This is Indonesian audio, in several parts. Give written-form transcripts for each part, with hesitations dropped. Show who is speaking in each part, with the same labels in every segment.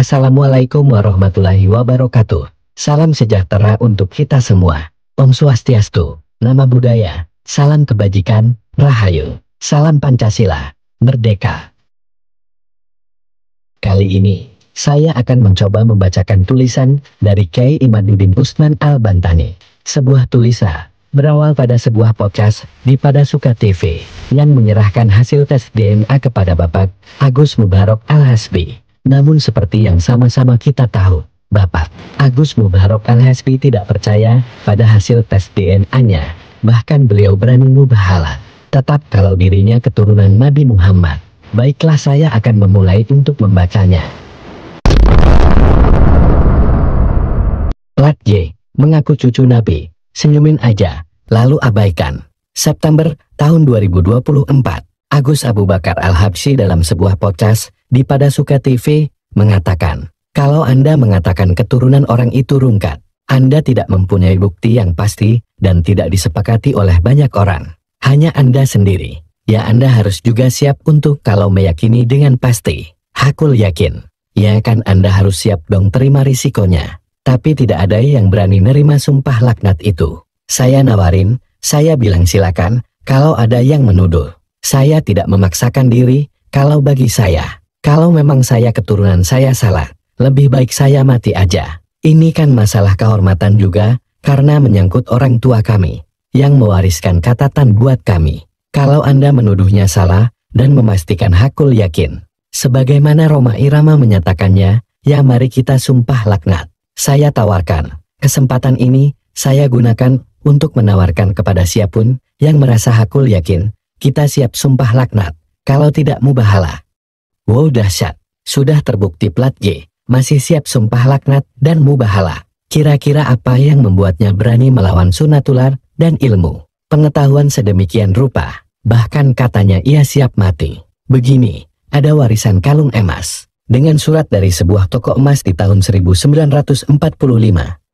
Speaker 1: Assalamualaikum warahmatullahi wabarakatuh. Salam sejahtera untuk kita semua. Om Swastiastu, Namo Buddhaya, salam kebajikan, Rahayu, salam Pancasila, Merdeka. Kali ini, saya akan mencoba membacakan tulisan dari Kyai Imaduddin Usman Al-Bantani. Sebuah tulisan berawal pada sebuah podcast di Padasuka TV yang menyerahkan hasil tes DNA kepada Bapak Agus Mubarok Al-Hasbi. Namun seperti yang sama-sama kita tahu, Bapak Agus Mubarok Al-Hasbi tidak percaya pada hasil tes DNA-nya. Bahkan beliau berani mubahalah tetap kalau dirinya keturunan Nabi Muhammad. Baiklah, saya akan memulai untuk membacanya. Plat J, mengaku cucu Nabi, senyumin aja, lalu abaikan. September tahun 2024, Agus Abu Bakar Al-Habsyi dalam sebuah podcast di Padasuka TV mengatakan, kalau Anda mengatakan keturunan orang itu rungkat, Anda tidak mempunyai bukti yang pasti dan tidak disepakati oleh banyak orang. Hanya Anda sendiri. Ya, Anda harus juga siap untuk kalau meyakini dengan pasti. Hakul yakin. Ya kan, Anda harus siap dong terima risikonya. Tapi tidak ada yang berani nerima sumpah laknat itu. Saya nawarin, saya bilang silakan, kalau ada yang menuduh. Saya tidak memaksakan diri, kalau bagi saya, kalau memang saya keturunan saya salah, lebih baik saya mati aja. Ini kan masalah kehormatan juga, karena menyangkut orang tua kami, yang mewariskan catatan buat kami. Kalau Anda menuduhnya salah, dan memastikan hakul yakin, sebagaimana Rhoma Irama menyatakannya, ya mari kita sumpah laknat. Saya tawarkan, kesempatan ini, saya gunakan untuk menawarkan kepada siapapun yang merasa hakul yakin, kita siap sumpah laknat, kalau tidak mubahalah. Wow, dahsyat, sudah terbukti Plat J masih siap sumpah laknat dan mubahalah. Kira-kira apa yang membuatnya berani melawan sunatular dan ilmu pengetahuan sedemikian rupa? Bahkan katanya ia siap mati. Begini, ada warisan kalung emas dengan surat dari sebuah toko emas di tahun 1945.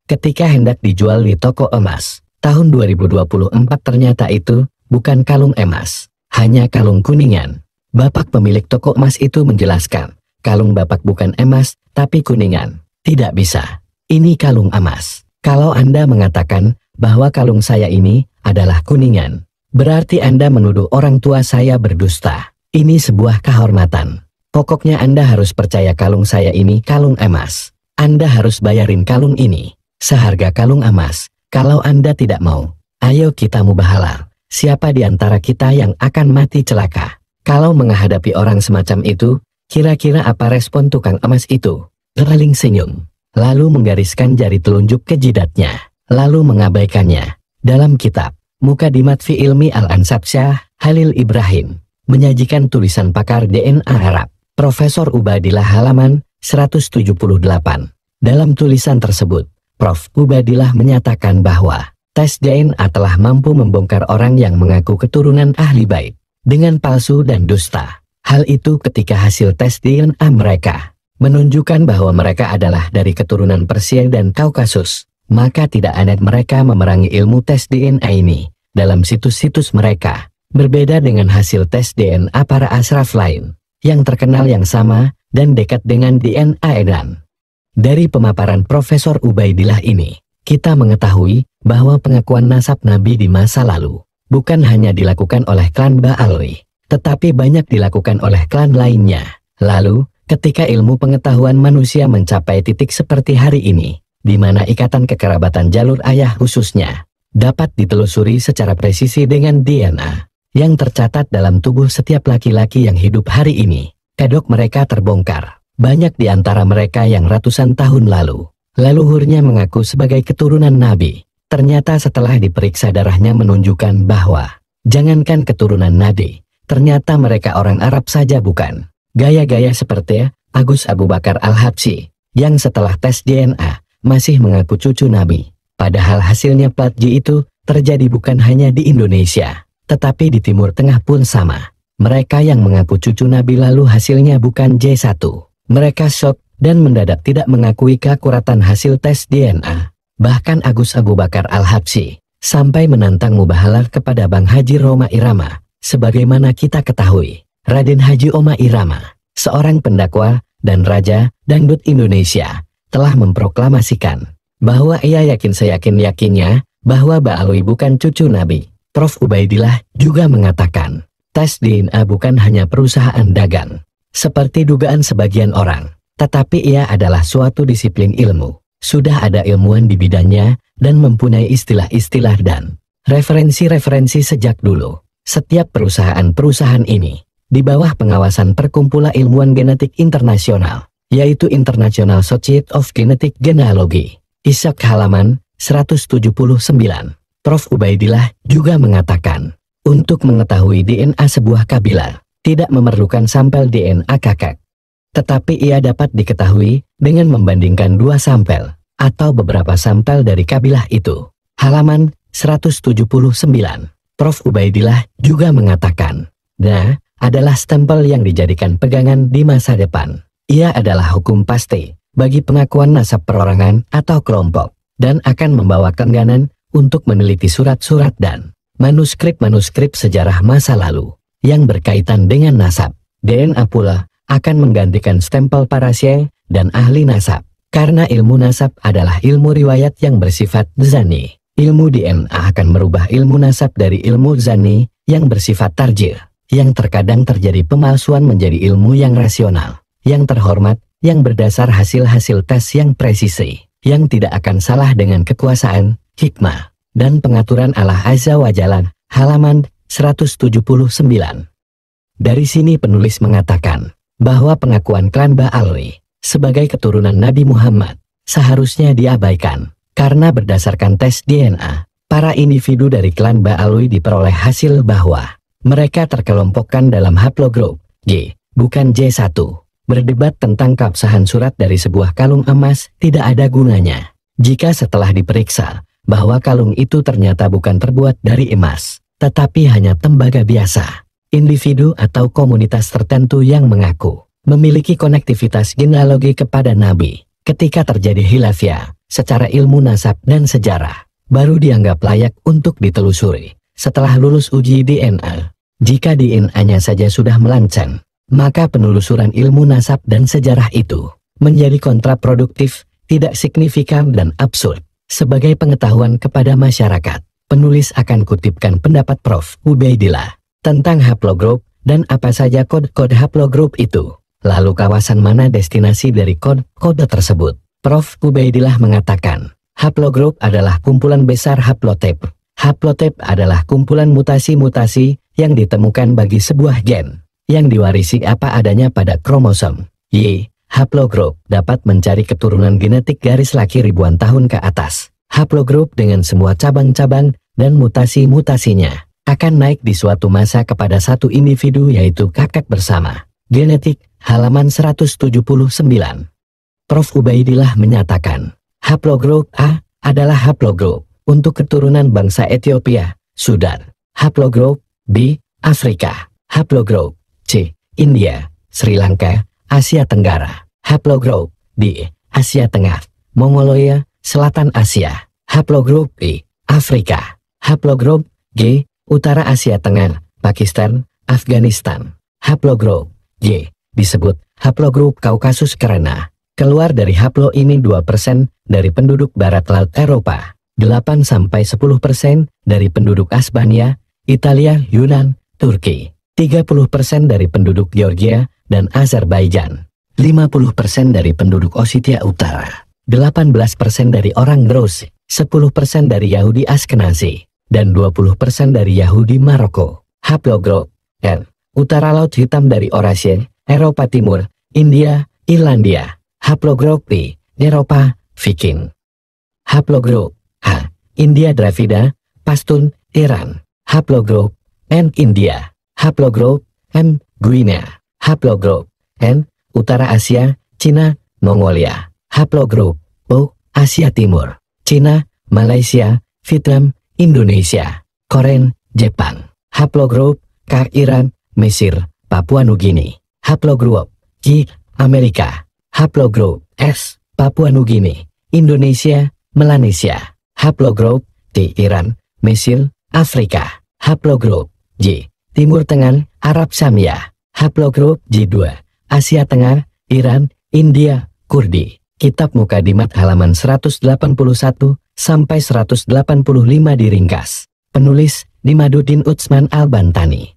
Speaker 1: Ketika hendak dijual di toko emas tahun 2024, ternyata itu bukan kalung emas, hanya kalung kuningan. Bapak pemilik toko emas itu menjelaskan, kalung Bapak bukan emas, tapi kuningan. Tidak bisa, ini kalung emas. Kalau Anda mengatakan bahwa kalung saya ini adalah kuningan, berarti Anda menuduh orang tua saya berdusta. Ini sebuah kehormatan. Pokoknya Anda harus percaya kalung saya ini kalung emas. Anda harus bayarin kalung ini seharga kalung emas. Kalau Anda tidak mau, ayo kita mubahalah. Siapa di antara kita yang akan mati celaka? Kalau menghadapi orang semacam itu, kira-kira apa respon tukang emas itu? Terling senyum, lalu menggariskan jari telunjuk ke jidatnya, lalu mengabaikannya. Dalam kitab Mukadimat fi Ilmi Al-Ansab Syah Halil Ibrahim menyajikan tulisan pakar DNA Arab, Profesor Ubadillah halaman 178. Dalam tulisan tersebut, Prof. Ubadillah menyatakan bahwa tes DNA telah mampu membongkar orang yang mengaku keturunan ahli bait dengan palsu dan dusta. Hal itu ketika hasil tes DNA mereka menunjukkan bahwa mereka adalah dari keturunan Persia dan Kaukasus, maka tidak aneh mereka memerangi ilmu tes DNA ini dalam situs-situs mereka. Berbeda dengan hasil tes DNA para ashraf lain yang terkenal yang sama dan dekat dengan DNA edan. Dari pemaparan Profesor Ubaidillah ini, kita mengetahui bahwa pengakuan nasab Nabi di masa lalu bukan hanya dilakukan oleh klan Ba'alwi, tetapi banyak dilakukan oleh klan lainnya. Lalu, ketika ilmu pengetahuan manusia mencapai titik seperti hari ini, di mana ikatan kekerabatan jalur ayah khususnya dapat ditelusuri secara presisi dengan DNA yang tercatat dalam tubuh setiap laki-laki yang hidup hari ini, kedok mereka terbongkar. Banyak di antara mereka yang ratusan tahun lalu, leluhurnya mengaku sebagai keturunan Nabi. Ternyata setelah diperiksa darahnya menunjukkan bahwa, jangankan keturunan Nabi, ternyata mereka orang Arab saja bukan. Gaya-gaya seperti Agus Abu Bakar Al-Habsyi, yang setelah tes DNA, masih mengaku cucu Nabi. Padahal hasilnya Plat J itu, terjadi bukan hanya di Indonesia, tetapi di Timur Tengah pun sama. Mereka yang mengaku cucu Nabi lalu hasilnya bukan J1. Mereka shock dan mendadak tidak mengakui keakuratan hasil tes DNA. Bahkan Agus Abu Bakar Al-Habsyi sampai menantang mubahalah kepada Bang Haji Rhoma Irama. Sebagaimana kita ketahui, Raden Haji Rhoma Irama, seorang pendakwa dan Raja Dangdut Indonesia, telah memproklamasikan bahwa ia yakin seyakin-yakinnya bahwa Mbak Alwi bukan cucu Nabi. Prof. Ubaidillah juga mengatakan, tes DNA bukan hanya perusahaan dagang, seperti dugaan sebagian orang, tetapi ia adalah suatu disiplin ilmu. Sudah ada ilmuwan di bidangnya dan mempunyai istilah-istilah dan referensi-referensi sejak dulu. Setiap perusahaan-perusahaan ini di bawah pengawasan Perkumpulan Ilmuwan Genetik Internasional, yaitu International Society of Genetic Genealogy. ISAK halaman 179. Prof. Ubaidillah juga mengatakan, untuk mengetahui DNA sebuah kabilah, tidak memerlukan sampel DNA kakak. Tetapi ia dapat diketahui dengan membandingkan dua sampel, atau beberapa sampel dari kabilah itu. Halaman 179. Prof. Ubaidillah juga mengatakan, DNA adalah stempel yang dijadikan pegangan di masa depan. Ia adalah hukum pasti bagi pengakuan nasab perorangan atau kelompok, dan akan membawa keengganan untuk meneliti surat-surat dan manuskrip-manuskrip sejarah masa lalu yang berkaitan dengan nasab. DNA pula akan menggantikan stempel parasya dan ahli nasab, karena ilmu nasab adalah ilmu riwayat yang bersifat dzanni. Ilmu DNA akan merubah ilmu nasab dari ilmu dzanni yang bersifat tarjih, yang terkadang terjadi pemalsuan menjadi ilmu yang rasional, yang terhormat, yang berdasar hasil-hasil tes yang presisi, yang tidak akan salah dengan kekuasaan, hikmah, dan pengaturan Allah Azza wa Jalla. Halaman 179. Dari sini penulis mengatakan bahwa pengakuan klan Mbak Alwi sebagai keturunan Nabi Muhammad seharusnya diabaikan, karena berdasarkan tes DNA, para individu dari klan Mbak Alwi diperoleh hasil bahwa mereka terkelompokkan dalam haplogrup G, bukan J1. Berdebat tentang keabsahan surat dari sebuah kalung emas tidak ada gunanya jika setelah diperiksa bahwa kalung itu ternyata bukan terbuat dari emas, tetapi hanya tembaga biasa. Individu atau komunitas tertentu yang mengaku memiliki konektivitas genealogi kepada Nabi, ketika terjadi khilafiyah secara ilmu nasab dan sejarah, baru dianggap layak untuk ditelusuri setelah lulus uji DNA. Jika DNA-nya saja sudah melancang, maka penelusuran ilmu nasab dan sejarah itu menjadi kontraproduktif, tidak signifikan dan absurd. Sebagai pengetahuan kepada masyarakat, penulis akan kutipkan pendapat Prof. Ubaidillah tentang haplogrup dan apa saja kode-kode haplogrup itu. Lalu kawasan mana destinasi dari kode-kode tersebut. Prof. Ubaidillah mengatakan, haplogrup adalah kumpulan besar haplotip. Haplotip adalah kumpulan mutasi-mutasi yang ditemukan bagi sebuah gen yang diwarisi apa adanya pada kromosom Y. Haplogrup dapat mencari keturunan genetik garis laki ribuan tahun ke atas. Haplogrup dengan semua cabang-cabang dan mutasi-mutasinya akan naik di suatu masa kepada satu individu, yaitu kakak bersama. Genetik, halaman 179. Prof. Ubaidillah menyatakan, haplogrup A adalah haplogrup untuk keturunan bangsa Ethiopia, Sudan. Haplogrup B, Afrika. Haplogrup C, India, Sri Lanka, Asia Tenggara. Haplogrup D, Asia Tengah, Mongolia, Selatan Asia. Haplogrup E, Afrika. Haplogrup G, Utara Asia Tengah, Pakistan, Afghanistan. Haplogrup G disebut haplogrup Kaukasus karena keluar dari haplo ini 2% dari penduduk barat laut Eropa, 8-10% dari penduduk Asbania, Italia, Yunan, Turki, 30% dari penduduk Georgia dan Azerbaijan, 50% dari penduduk Ossetia Utara, 18% dari orang Druze, 10% dari Yahudi Askenazi, dan 20% dari Yahudi Maroko. Haplogrup N, Utara Laut Hitam dari Eurasia, Eropa Timur, India, Irlandia. Haplogrup P, Eropa, Viking. Haplogrup H, India Dravida, Pashtun, Iran. Haplogrup N, India. Haplogrup M, Guinea. Haplogrup N, Utara Asia, Cina, Mongolia. Haplogrup O, Asia Timur, Cina, Malaysia, Vietnam, Indonesia, Korea, Jepang. Haplogrup K, Iran, Mesir, Papua Nugini. Haplogrup J, Amerika. Haplogrup S, Papua Nugini, Indonesia, Melanesia. Haplogrup T, Iran, Mesir, Afrika. Haplogrup J, Timur Tengah, Arab Samia. Haplogrup J2, Asia Tengah, Iran, India, Kurdi. Kitab Mukadimat halaman 181 sampai 185 diringkas. Penulis Nimaduddin Utsman Al-Bantani.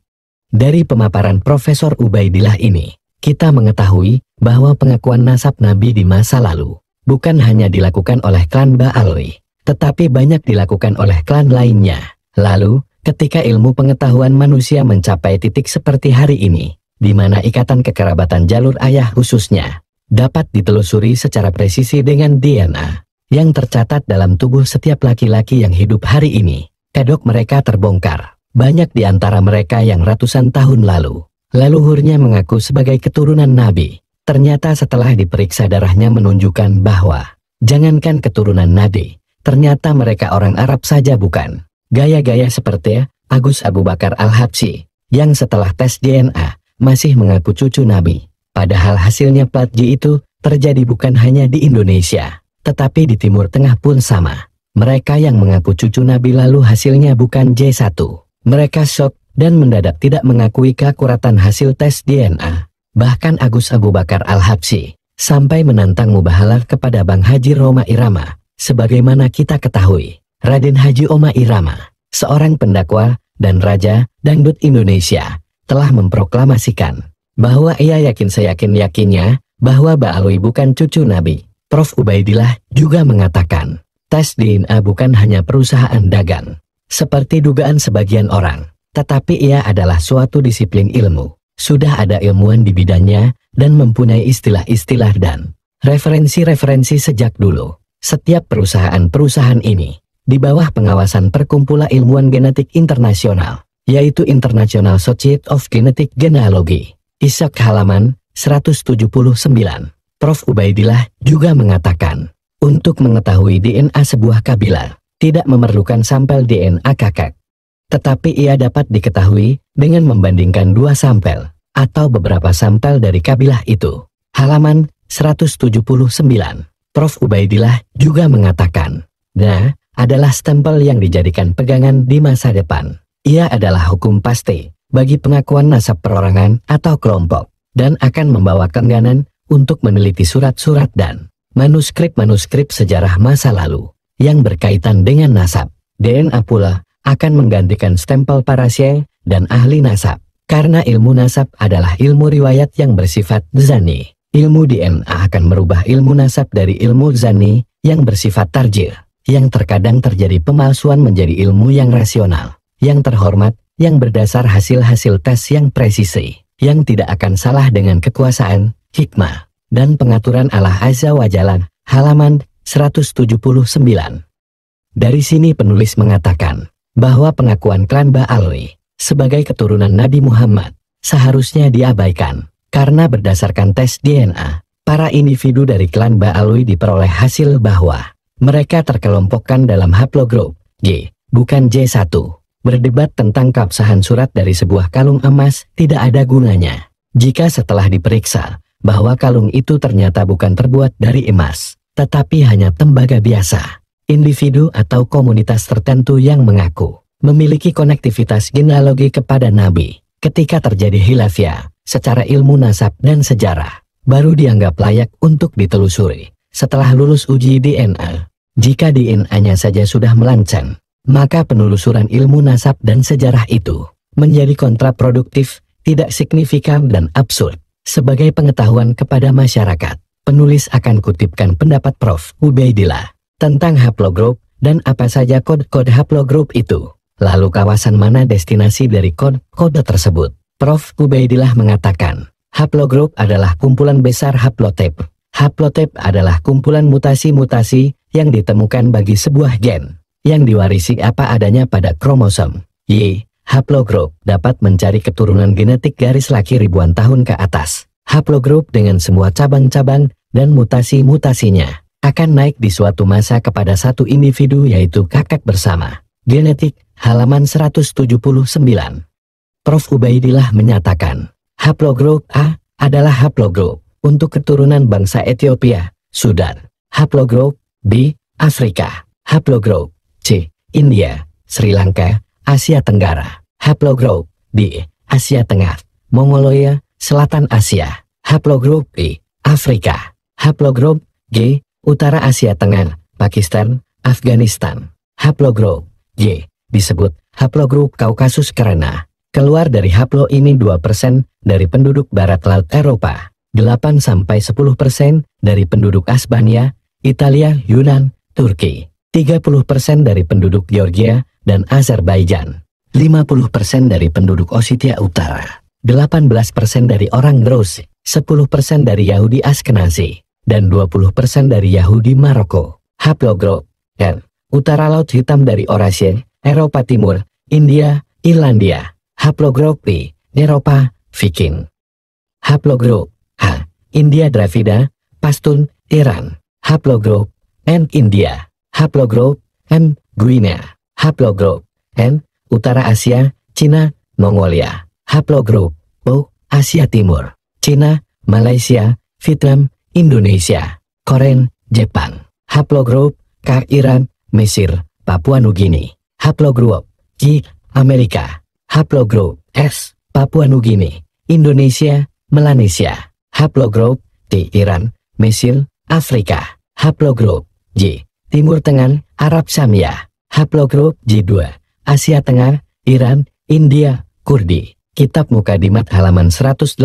Speaker 1: Dari pemaparan Profesor Ubaidillah ini, kita mengetahui bahwa pengakuan nasab Nabi di masa lalu bukan hanya dilakukan oleh klan Ba'alwi, tetapi banyak dilakukan oleh klan lainnya. Lalu, ketika ilmu pengetahuan manusia mencapai titik seperti hari ini, di mana ikatan kekerabatan jalur ayah khususnya dapat ditelusuri secara presisi dengan DNA yang tercatat dalam tubuh setiap laki-laki yang hidup hari ini, kedok mereka terbongkar. Banyak di antara mereka yang ratusan tahun lalu, leluhurnya mengaku sebagai keturunan Nabi. Ternyata setelah diperiksa darahnya menunjukkan bahwa, jangankan keturunan Nabi, ternyata mereka orang Arab saja bukan. Gaya-gaya seperti Agus Abu Bakar Al-Habsyi, yang setelah tes DNA, masih mengaku cucu Nabi. Padahal hasilnya plat J itu terjadi bukan hanya di Indonesia, tetapi di Timur Tengah pun sama. Mereka yang mengaku cucu Nabi lalu hasilnya bukan J1. Mereka syok dan mendadak tidak mengakui keakuratan hasil tes DNA. Bahkan Agus Abu Bakar Al-Habsyi sampai menantang mubahalah kepada Bang Haji Roma Irama. Sebagaimana kita ketahui, Raden Haji Oma Irama, seorang pendakwa dan raja dangdut Indonesia, telah memproklamasikan bahwa ia yakin seyakin-yakinnya bahwa Ba'alwi bukan cucu Nabi. Prof. Ubaidillah juga mengatakan, tes DNA bukan hanya perusahaan dagang, seperti dugaan sebagian orang, tetapi ia adalah suatu disiplin ilmu. Sudah ada ilmuwan di bidangnya dan mempunyai istilah-istilah dan referensi-referensi sejak dulu. Setiap perusahaan-perusahaan ini di bawah pengawasan Perkumpulan Ilmuwan Genetik Internasional, yaitu International Society of Genetic Genealogy. ISOC halaman 179. Prof. Ubaidillah juga mengatakan, untuk mengetahui DNA sebuah kabilah, tidak memerlukan sampel DNA kakak. Tetapi ia dapat diketahui dengan membandingkan dua sampel, atau beberapa sampel dari kabilah itu. Halaman 179. Prof. Ubaidillah juga mengatakan, adalah stempel yang dijadikan pegangan di masa depan. Ia adalah hukum pasti bagi pengakuan nasab perorangan atau kelompok, dan akan membawa keengganan untuk meneliti surat-surat dan manuskrip-manuskrip sejarah masa lalu yang berkaitan dengan nasab. DNA pula akan menggantikan stempel para syekh dan ahli nasab, karena ilmu nasab adalah ilmu riwayat yang bersifat dzanni. Ilmu DNA akan merubah ilmu nasab dari ilmu dzanni yang bersifat tarjih, yang terkadang terjadi pemalsuan menjadi ilmu yang rasional, yang terhormat, yang berdasar hasil-hasil tes yang presisi, yang tidak akan salah dengan kekuasaan, hikmah, dan pengaturan Allah Azza wa Jalla. Halaman 179. Dari sini penulis mengatakan bahwa pengakuan klan Ba'alwi sebagai keturunan Nabi Muhammad seharusnya diabaikan, karena berdasarkan tes DNA, para individu dari klan Ba'alwi diperoleh hasil bahwa mereka terkelompokkan dalam haplogrup J, bukan J1. Berdebat tentang keabsahan surat dari sebuah kalung emas tidak ada gunanya jika setelah diperiksa bahwa kalung itu ternyata bukan terbuat dari emas, tetapi hanya tembaga biasa. Individu atau komunitas tertentu yang mengaku memiliki konektivitas genealogi kepada Nabi, ketika terjadi khilafiyah secara ilmu nasab dan sejarah, baru dianggap layak untuk ditelusuri setelah lulus uji DNA. Jika DNA-nya saja sudah melancang, maka penelusuran ilmu nasab dan sejarah itu menjadi kontraproduktif, tidak signifikan dan absurd. Sebagai pengetahuan kepada masyarakat, penulis akan kutipkan pendapat Prof. Ubaidillah tentang haplogrup dan apa saja kode-kode haplogrup itu. Lalu kawasan mana destinasi dari kode-kode tersebut. Prof. Ubaidillah mengatakan, haplogrup adalah kumpulan besar haplotip. Haplotip adalah kumpulan mutasi-mutasi yang ditemukan bagi sebuah gen yang diwarisi apa adanya pada kromosom Y. Haplogrup dapat mencari keturunan genetik garis laki ribuan tahun ke atas. Haplogrup dengan semua cabang-cabang dan mutasi-mutasinya akan naik di suatu masa kepada satu individu, yaitu kakak bersama. Genetik, halaman 179. Prof. Ubaidillah menyatakan, haplogrup A adalah haplogrup untuk keturunan bangsa Ethiopia, Sudan. Haplogrup B, Afrika. Haplogrup C, India, Sri Lanka, Asia Tenggara. Haplogrup D, Asia Tengah, Mongolia, Selatan Asia. Haplogrup E, Afrika. Haplogroup G. Utara Asia Tengah, Pakistan, Afghanistan. Haplogroup Y disebut haplogroup Kaukasus karena keluar dari haplo ini 2% dari penduduk barat laut Eropa, 8-10% dari penduduk Albania, Italia, Yunan, Turki, 30% dari penduduk Georgia dan Azerbaijan, 50% dari penduduk Ossetia Utara, 18% dari orang Druze, 10% dari Yahudi Ashkenazi, dan 20% dari Yahudi Maroko. Haplogroup N. Utara Laut Hitam dari Eurasia, Eropa Timur, India, Irlandia. Haplogroup P. Eropa, Viking. Haplogroup H. India Dravida, Pashtun, Iran. Haplogroup N. India. Haplogroup M. Guinea. Haplogroup N. Utara Asia, Cina, Mongolia. Haplogroup O. Asia Timur, Cina, Malaysia, Vietnam, Indonesia, Korea, Jepang. Haplogroup K. Iran, Mesir, Papua Nugini. Haplogroup J. Amerika. Haplogroup S. Papua Nugini, Indonesia, Melanesia. Haplogroup T. Iran, Mesir, Afrika. Haplogroup J. Timur Tengah, Arab Samia. Haplogroup J2. Asia Tengah, Iran, India, Kurdi. Kitab Mukadimat halaman 181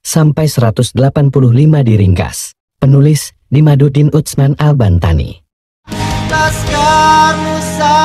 Speaker 1: sampai 185 diringkas. Penulis Dimaduddin Utsman Al-Bantani.
Speaker 2: Laskar Nusa